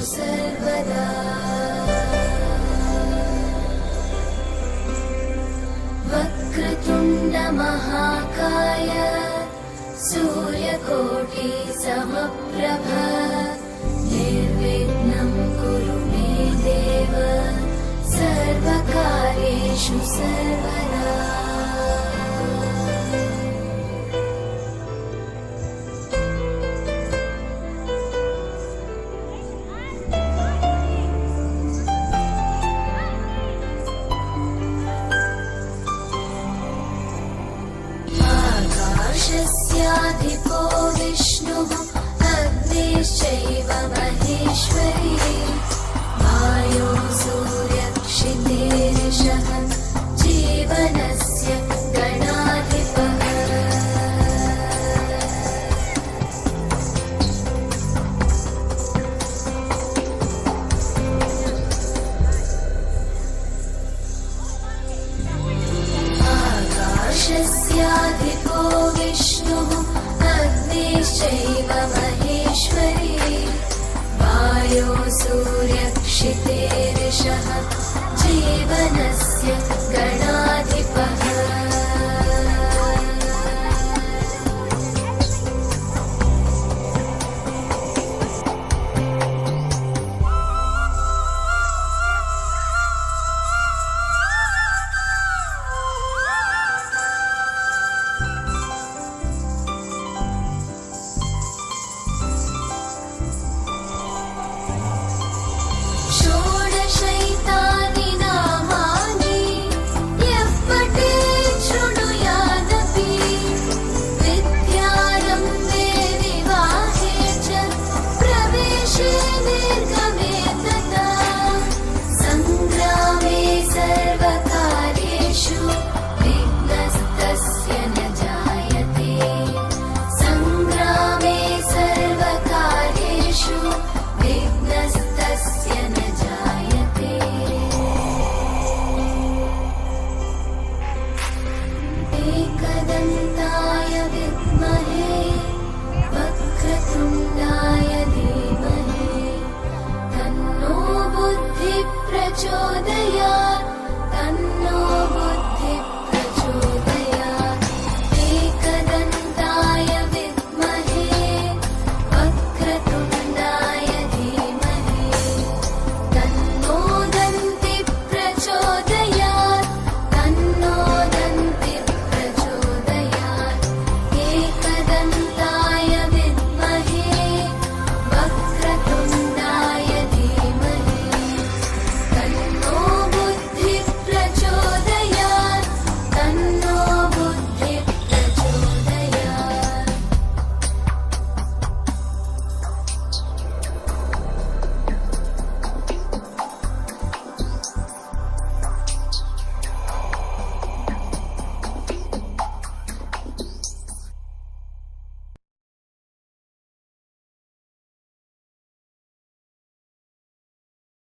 सर्वदा वक्रतुण्ड महाकाय सूर्यकोटि समप्रभ निर्विघ्नं कुरु मे देव सर्वकार्येषु सर्वदा। आकाशस्याधिपो विष्णुः अग्निश्चैव महेश्वरी वायो सूर्यक्षितेरिषः जीवनस्य गणाधिपः। आकाशस्याधिपो विष्णुः अग्निश्चैव महेश्वरी वायो सूर्यक्षितेरिषः जीवनस्य गणाधिपः। षोडशैतानि नामानि यः पठेत् शृणुयादपि विद्यारम्भे विवाहे च प्रवेशे निर्गमे तथा सङ्ग्रामे सर्वकार्येषु विघ्नस्तस्य न जायते। सङ्ग्रामे सर्वकार्येषु विघ्नस्तस्य न जायते। एकदन्ताय विद्महे वक्रतुण्डाय धीमहि तन्नो बुद्धिः प्रचोदयात्।